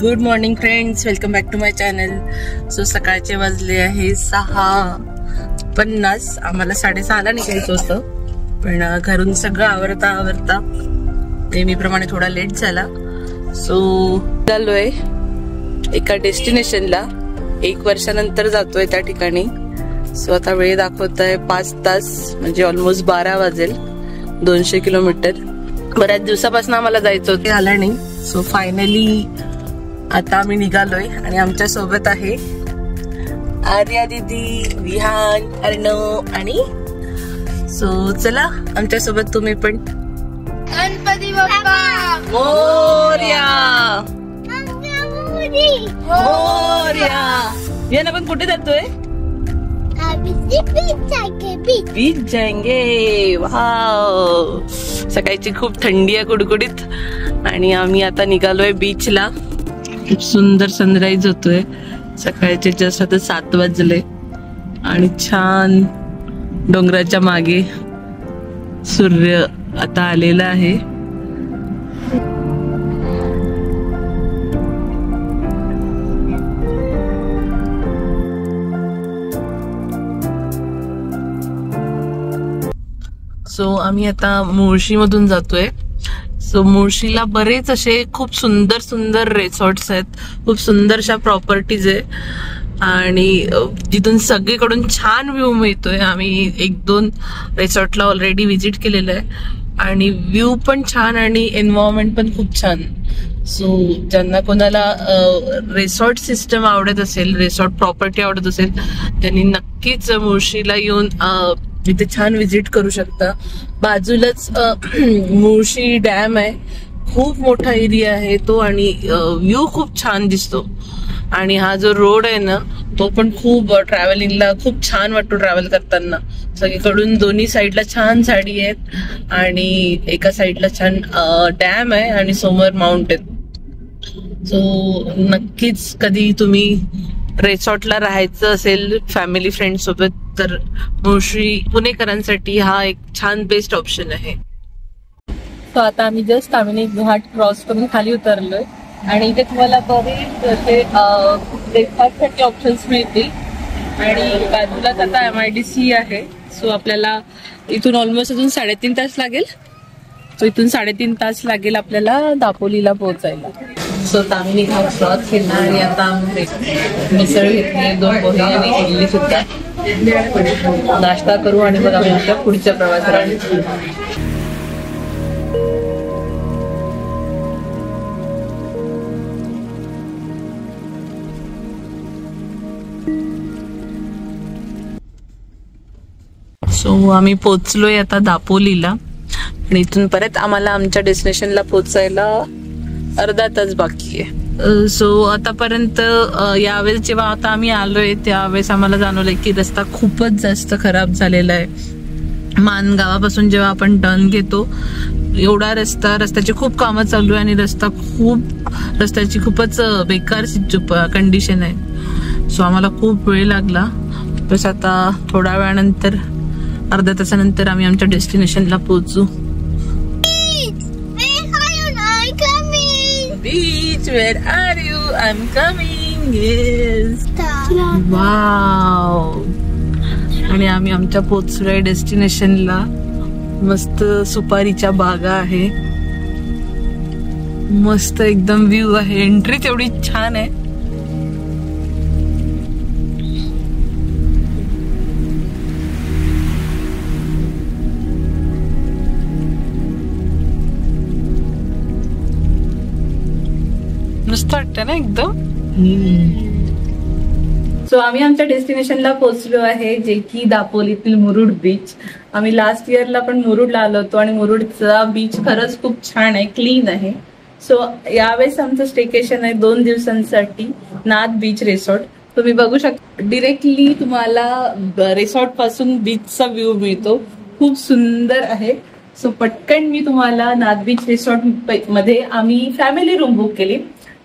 Good morning friends, welcome back to my channel. So सकाळचे वाजले आहे 6:50. आम्हाला 6:30ला निघायचं होतं, पण घरून सगळं आवरता नेहमीप्रमाणे थोडा लेट झाला. सो चाललोय एका डेस्टिनेशनला. 1 वर्षानंतर जातोय त्या ठिकाणी. सो आता वेळ दाखवत आहे 5 तास, म्हणजे ऑलमोस्ट 12 वाजेल. 200 किलोमीटर. बऱ्याच दिवसापासून आम्हाला जायचं होतं, आला नाही. सो फायनली आता आम्ही निघालोय आणि आमच्या सोबत आहे आर्या दीदी, विहान, अर्णव आणि सो चला आमच्या सोबत तुम्ही पण. गणपती बाप्पा मोरया मोरया. विहान आपण कुठे जातोय? बीच जाएंगे. वाव, सकाळची खूप थंडी आहे, कुडकुडीत. आणि आम्ही आता निघालोय बीचला. खूप सुंदर सनराइज होतोय. सकाळचे जस्ट आता 7 वाजले आणि छान डोंगराच्या मागे सूर्य आता आलेला आहे. सो आम्ही आता मुळशी मधून जातोय. सो मुळशीला बरेच असे खूप सुंदर सुंदर रिसॉर्ट्स आहेत, खूप सुंदरशा प्रॉपर्टीज आहे आणि तिथून सगळीकडून छान व्ह्यू मिळतोय. आम्ही 1-2 रिसॉर्टला ऑलरेडी व्हिजिट केलेलं आहे आणि व्ह्यू पण छान आणि एन्व्हायरमेंट पण खूप छान. सो ज्यांना कोणाला रिसॉर्ट सिस्टम आवडत असेल, रिसॉर्ट प्रॉपर्टी आवडत असेल, त्यांनी नक्कीच मुळशीला येऊन इथे छान विजिट करू शकता. बाजूलाच मुळशी डॅम आहे, खूप मोठा एरिया आहे तो आणि व्ह्यू खूप छान दिसतो. आणि हा जो रोड आहे ना, तो पण खूप ट्रॅव्हलिंगला खूप छान वाटतो. ट्रॅव्हल करताना सगळीकडून दोन्ही साईडला छान झाडी आहेत आणि एका साईडला छान डॅम आहे आणि समोर माउंटेन. सो नक्कीच कधी तुम्ही रिसॉर्टला राहायचं असेल फॅमिली फ्रेंड सोबत, तर मुळशी पुणेकरांसाठी हा एक छान बेस्ट ऑप्शन आहे. सो आता आम्ही जस्ट तामिनी घाट क्रॉस करून खाली उतरलोय आणि इथे तुम्हाला बरेच असे ब्रेकफास्टसाठी ऑप्शन्स मिळतील. आणि बाजूलाच आता MIDC आहे. सो आपल्याला इथून ऑलमोस्ट अजून 3.5 तास लागेल. सो इथून 3.5 तास लागेल आपल्याला दापोलीला पोहोचायला. सो तामिनी घाट क्रॉस केला आणि आता मिसळ घेतली, 2 पोहे आणि इडली सुद्धा. नाश्ता करू आणि मग आमच्या पुढच्या प्रवासाला. सो आम्ही पोचलोय आता दापोलीला आणि इथून परत आम्हाला आमच्या डेस्टिनेशनला पोचायला अर्धा तास बाकी आहे. सो आतापर्यंत यावेळेस जेव्हा आता आम्ही आलोय त्यावेळेस आम्हाला जाणवलंय की रस्ता खूपच जास्त खराब झालेला आहे. मानगावापासून जेव्हा आपण टर्न घेतो, एवढा रस्त्याची खूप कामं चालू आहे आणि रस्त्याची खूपच बेकार कंडिशन आहे. सो आम्हाला खूप वेळ लागला. बस आता थोड्या वेळानंतर, अर्ध्या तासानंतर आम्ही आमच्या डेस्टिनेशनला पोहोचू. Beach, where are you? I'm coming. Yes. Wow. आणि आम्ही आमच्या पोहोचलोय डेस्टिनेशनला. मस्त सुपारीच्या बागा आहे, मस्त एकदम व्ह्यू आहे. एंट्री तेवढी छान आहे. मस्त वाटतं ना एकदम. सो आम्ही आमच्या डेस्टिनेशनला पोहोचलो आहे, जे की दापोलीतील मुरुड बीच. आम्ही लास्ट इयरला पण मुरुडला आलो होतो आणि मुरुडचा बीच खरंच खूप छान आहे, क्लीन आहे. सो यावेळेस आमचं स्टेकेशन आहे 2 दिवसांसाठी नाथ बीच रिसॉर्ट. तुम्ही बघू शकता, डिरेक्टली तुम्हाला रिसॉर्ट पासून बीचचा व्ह्यू मिळतो. खूप सुंदर आहे. सो पटकन मी तुम्हाला नाथ बीच रिसॉर्ट मध्ये आम्ही फॅमिली रूम बुक केली.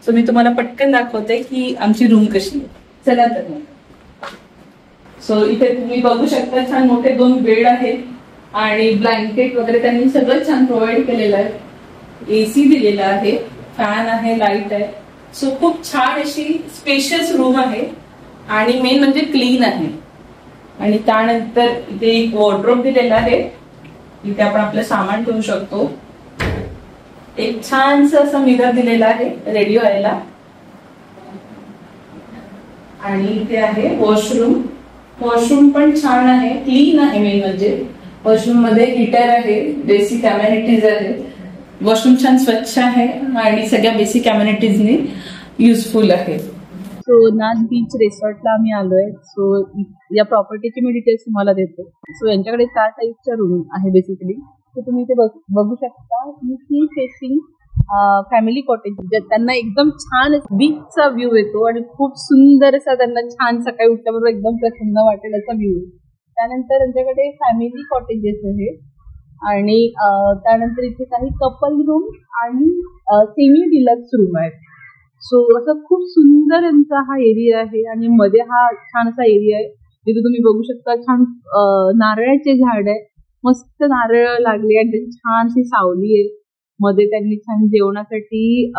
सो मी तुम्हाला पटकन दाखवते की आमची रूम कशी आहे. चला तर मग. सो इथे तुम्ही बघू शकता छान मोठे 2 बेड आहेत आणि ब्लँकेट वगैरे त्यांनी सगळं छान प्रोव्हाइड केलेलं आहे. AC दिलेला आहे, फॅन आहे, लाईट आहे सो खूप छान अशी स्पेशियस रूम आहे आणि मेन म्हणजे क्लीन आहे. आणि त्यानंतर इथे एक वॉर्डरोब दिलेला आहे, इथे आपण आपलं सामान ठेवू शकतो. एक छानस असं मिरर दिलेला आहे रेडी व्हायला. आणि इथे आहे वॉशरूम. वॉशरूम पण छान आहे, क्लीन आहे. मेन म्हणजे वॉशरूम मध्ये हीटर आहे, बेसिक अमेनिटीज आहे. वॉशरूम छान स्वच्छ आहे आणि सगळ्या बेसिक अमेनिटीजनी युजफुल आहे. सो नाथ बीच रिसॉर्टला आम्ही आलोय. सो या प्रॉपर्टीची मी डिटेल्स तुम्हाला देते. सो यांच्याकडे 4 टाईपच्या रूम आहे बेसिकली. सो तुम्ही इथे बघू शकता सी फेसिंग फॅमिली कॉटेज. त्यांना एकदम छान बीचचा व्ह्यू येतो आणि खूप सुंदर असा त्यांना छान सकाळी उठल्याबरोबर एकदम प्रसन्न वाटेल असा व्ह्यू आहे. त्यानंतर त्यांच्याकडे फॅमिली कॉटेजेस आहे आणि त्यानंतर इथे काही कपल रूम आणि सेमी डिलक्स रूम आहेत. सो असं खूप सुंदर यांचा हा एरिया आहे आणि मध्ये हा छान असा एरिया आहे जिथे तुम्ही बघू शकता छान नारळाचे झाड आहे, मस्त नारळ लागले आणि त्याची छानशी सावली आहे. मध्ये त्यांनी छान जेवणासाठी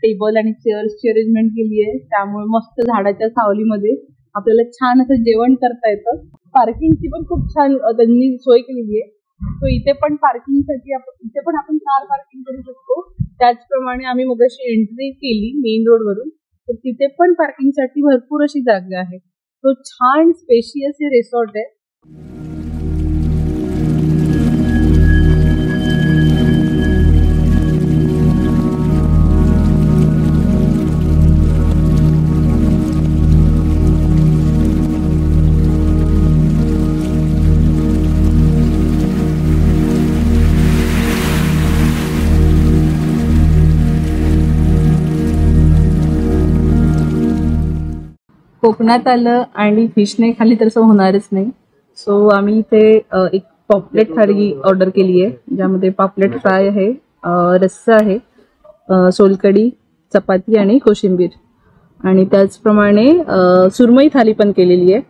टेबल आणि चेअर्सची अरेंजमेंट केली आहे, त्यामुळे मस्त झाडाच्या सावलीमध्ये आपल्याला छान असं जेवण करता येतं. पार्किंगची पण खूप छान त्यांनी सोय केलेली आहे. सो इथे पण पार्किंगसाठी इथे पण आपण कार पार्किंग करू शकतो. त्याचप्रमाणे आम्ही मगाशी एंट्री केली मेन रोड वरून, तर तिथे पण पार्किंगसाठी भरपूर अशी जागा आहे. तो छान स्पेशियस हे रिसॉर्ट आहे. कोकणात आलं आणि फिश नाही खाली तर असं होणारच नाही. सो आम्ही इथे एक पॉपलेट थाळी ऑर्डर केली आहे, ज्यामध्ये पॉपलेट फ्राय आहे, रस्सा आहे, सोलकढी, चपाती आणि कोशिंबीर. आणि त्याचप्रमाणे सुरमई थाली पण केलेली आहे.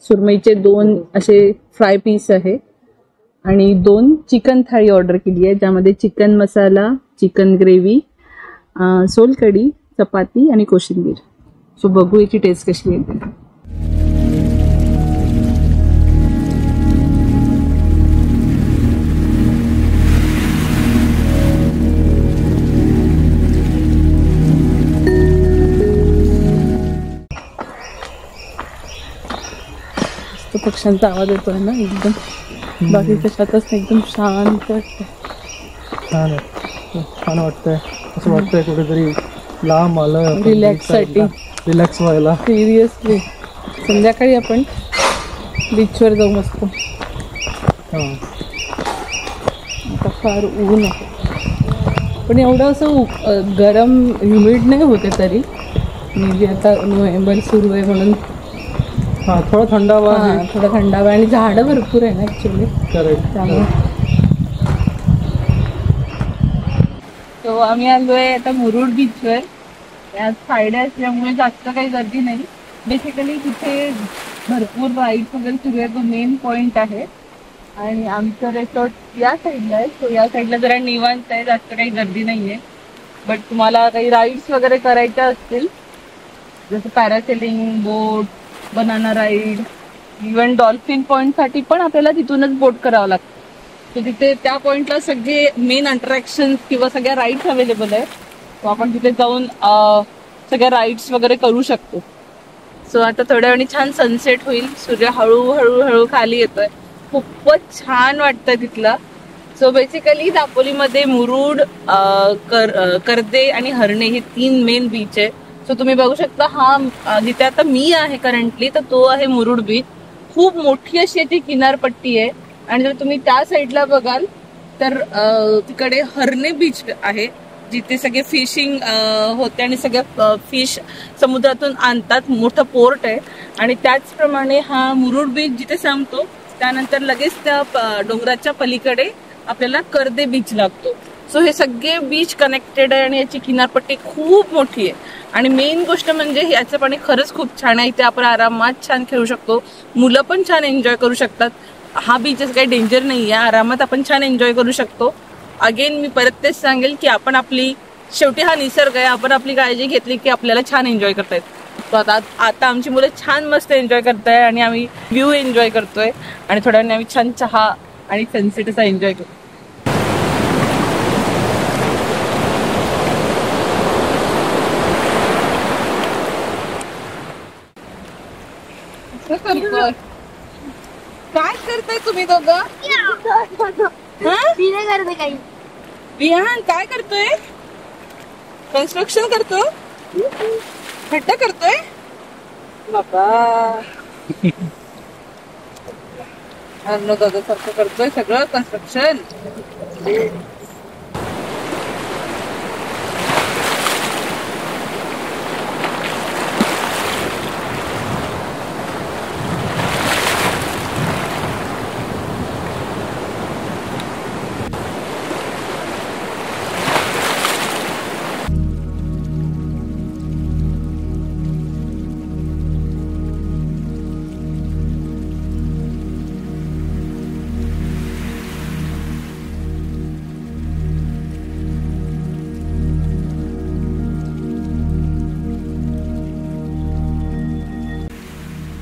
सुरमईचे 2 असे फ्राय पीस आहे आणि 2 चिकन थाळी ऑर्डर केली आहे, ज्यामध्ये चिकन मसाला, चिकन ग्रेव्ही, सोलकढी, चपाती आणि कोशिंबीर. सो बघू याची टेस्ट कशी येते. पक्ष्यांचा आवाज येतोय ना एकदम, बाकी कशातच एकदम शांत वाटतंय. छान आहे, छान वाटतंय. असं वाटतंय कुठेतरी लांब आलं रिलॅक्स साठी, रिलॅक्स व्हायला. सिरियसली संध्याकाळी आपण बीचवर जाऊ मस्त. आता फार ऊन आहे पण एवढं असं गरम ह्युमिड नाही होते तरी. मे बी आता नोव्हेंबर सुरू आहे म्हणून थोडा थंडावा आहे, थोडा थंडावा आणि झाडं भरपूर आहे ना ॲक्च्युली, त्यामुळे. तो आम्ही आलोय आता मुरुड बीचवर. आज फ्रायडे असल्यामुळे जास्त काही गर्दी नाही. बेसिकली तिथे भरपूर राईड्स वगैरे सुरू आहे, तो मेन पॉइंट आहे. आणि आमचं रिसॉर्ट या साईडला आहे, सो या साईडला जरा निवांत आहे, जास्त काही गर्दी नाही आहे. बट तुम्हाला काही राईड्स वगैरे करायच्या असतील जसं पॅरासेलिंग, बोट, बनाना राईड, इव्हन डॉल्फिन पॉइंटसाठी पण आपल्याला तिथूनच बोट करावं लागतं. तर तिथे त्या पॉइंटला सगळे मेन अट्रॅक्शन किंवा सगळ्या राईड्स अवेलेबल आहेत. तो आपण तिथे जाऊन सगळ्या राईड्स वगैरे करू शकतो. सो आता थोड्या वेळाने छान सनसेट होईल, सूर्य हळूहळू खाली येतोय, खूपच छान वाटतंय तिथला. सो बेसिकली दापोलीमध्ये मुरुड, कर्दे आणि हरणे हे 3 मेन बीच आहे. सो तुम्ही बघू शकता हा जिथे आता मी आहे करंटली, तर तो आहे मुरुड बीच. खूप मोठी अशी याची किनारपट्टी आहे. आणि जर तुम्ही त्या साईडला बघाल तर तिकडे हरणे बीच आहे, जिथे सगळे फिशिंग होते आणि सगळे फिश समुद्रातून आणतात. मोठं पोर्ट आहे. आणि त्याचप्रमाणे हा मुरुड बीच जिथे संपतो त्यानंतर लगेच त्या डोंगराच्या पलीकडे आपल्याला कर्दे बीच लागतो. सो हे सगळे बीच कनेक्टेड आहे आणि याची किनारपट्टी खूप मोठी आहे. आणि मेन गोष्ट म्हणजे याचं पाणी खरंच खूप छान आहे. इथे आपण आरामात छान खेळू शकतो, मुलं पण छान एन्जॉय करू शकतात. हा बीच काही डेंजर नाही आहे, आरामात आपण छान एन्जॉय करू शकतो. अगेन मी परत तेच सांगेल की आपण आपली शेवटी हा निसर्ग आहे, आपण आपली काळजी घेतली की आपल्याला छान एन्जॉय करता येत. तो आता आमची मुलं छान मस्त एन्जॉय करताय आणि आम्ही व्ह्यू एन्जॉय करतोय आणि थोड्या वेळाने आम्ही छान चहा आणि सनसेट असा एन्जॉय करतो. काय करताय तुम्ही दोघं? विहान काय करतोय? कन्स्ट्रक्शन करतो, खड्डा करतोय बाबा. अर्णव दादा सारखं करतोय सगळं कन्स्ट्रक्शन.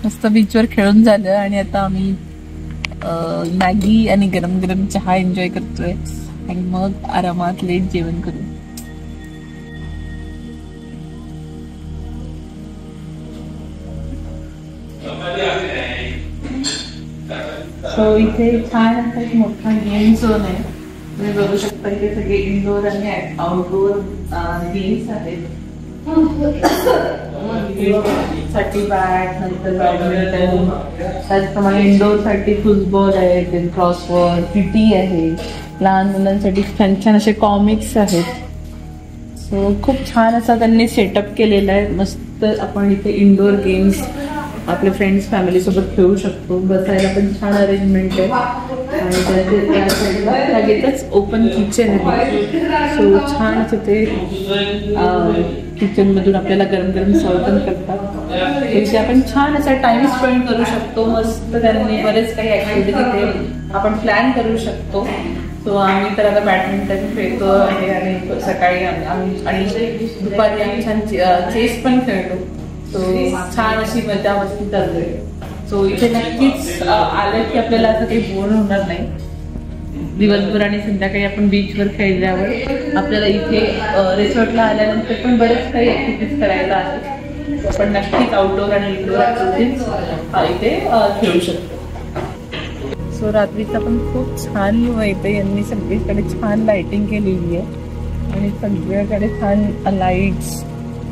मस्त बीचवर खेळून झालं आणि आता आम्ही मॅगी आणि गरम गरम चहा एन्जॉय करतोय आणि मग आरामात लेट जेवण करू. सो इथे छान असा एक मोठा गेम झोन आहे. तुम्ही बघू शकता इथे सगळे इनडोअर आणि आउटडोअर गेम्स आहेत. साठी बॅट, नंतर बॅडमिंटन, त्याचप्रमाणे इंडोर साठी फुटबॉल आहे, क्रॉसवर्ड, पीटी आहे, लहान मुलांसाठी छान छान असे कॉमिक्स आहेत. सो खूप छान असा त्यांनी सेटअप केलेला आहे. मस्त आपण इथे इंडोर गेम्स आपल्या फ्रेंड्स फॅमिली सोबत खेळू शकतो. बसायला पण छान अरेंजमेंट आहे आणि त्या साईडला लगेचच ओपन किचन आहे. सो छान असं ते किचन मधून आपल्याला गरम गरम सर्व पण करतात. इथे आपण छान असा टाइम स्पेंड करू शकतो. मस्त त्यांनी बरेच काही ऍक्टिव्हिटी तिथे आपण प्लॅन करू शकतो. सो आम्ही तर आता बॅडमिंटन खेळतो आहे आणि सकाळी आणि दुपारी आम्ही छान चेस पण खेळतो. सो छान अशी मजा मस्ती चालू आहे. सो इथे नक्कीच आलं की आपल्याला असं काही बोर होणार नाही. दिवसभर आणि संध्याकाळी आपण बीचवर खेळल्यावर आपल्याला इथे रिसॉर्टला आल्यानंतर पण बरेच काही ऍक्टिव्हिटीज करायला आहेत. आपण नक्कीच आउटडोअर आणि इनडोअर ऍक्टिव्हिटीज इथे खेळू शकतो. सो रात्रीचा पण खूप छान व्ह्यू येते. यांनी सगळीकडे छान लाइटिंग केलेली आहे आणि सगळीकडे छान लाईट्स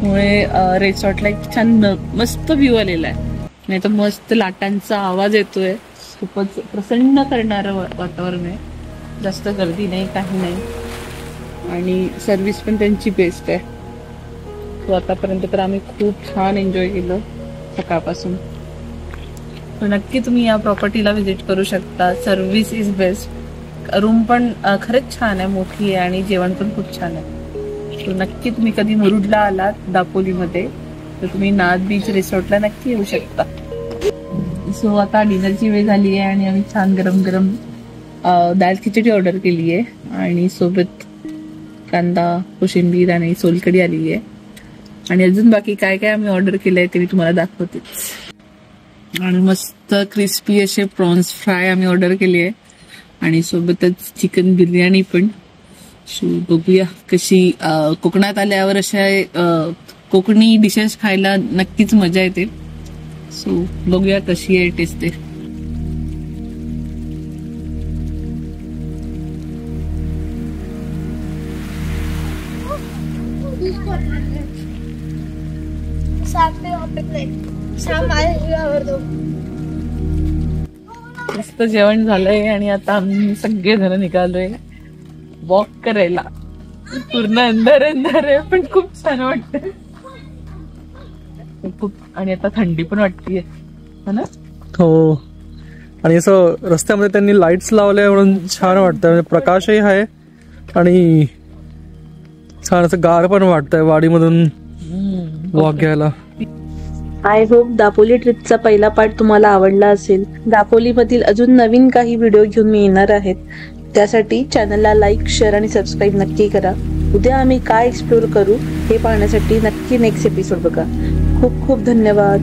मुळे रिसॉर्टला एक छान मस्त व्ह्यू आलेला आहे. नाही तर मस्त लाटांचा आवाज येतोय. खूपच प्रसन्न करणारं वातावरण आहे. जास्त गर्दी नाही, काही नाही आणि सर्व्हिस पण त्यांची बेस्ट आहे. सो आतापर्यंत तर आम्ही खूप छान एन्जॉय केलं सकाळपासून. तर नक्की तुम्ही या प्रॉपर्टीला व्हिजिट करू शकता. Service is best. रूम पण खरंच छान आहे, मोठी आहे आणि जेवण पण खूप छान आहे. सो नक्की तुम्ही कधी मुरुडला आलात दापोलीमध्ये तर तुम्ही नाद बीच रिसॉर्टला नक्की येऊ शकता. सो आता डिनरची वेळ झाली आहे आणि आम्ही छान गरम गरम दाल खिचडी ऑर्डर केली आहे आणि सोबत कांदा, कोशिंबीर आणि सोलकढी आलेली आहे. आणि अजून बाकी काय काय आम्ही ऑर्डर केलं आहे ते मी तुम्हाला दाखवतेच. आणि मस्त क्रिस्पी असे प्रॉन्स फ्राय आम्ही ऑर्डर केली आहे आणि सोबतच चिकन बिर्याणी पण. सो बघूया कशी. कोकणात आल्यावर अशा कोकणी डिशेस खायला नक्कीच मजा येते. सो बघूया कशी आहे टेस्ट ते. मस्त जेवण झालंय आणि आता आम्ही सगळेजण निघालोय वॉक करायला. पूर्ण अंधार अंधार आहे पण खूप छान वाटतंय खूप. आणि आता थंडी पण वाटतेय ना. हो आणि असं रस्त्यामध्ये त्यांनी लाईट्स लावल्या म्हणून छान वाटतं. म्हणजे प्रकाशही आहे आणि छान असं गार पण वाटतंय वाडीमधून वॉक घ्यायला. आय होप दापोली ट्रिपचा पहिला पार्ट तुम्हाला आवडला असेल. दापोलीमधील अजून नवीन काही व्हिडिओ घेऊन मी येणार आहेत. त्यासाठी चॅनलला लाईक, शेअर आणि सबस्क्राईब नक्की करा. उद्या आम्ही काय एक्सप्लोर करू हे पाहण्यासाठी नक्की नेक्स्ट एपिसोड बघा. खूप खूप धन्यवाद.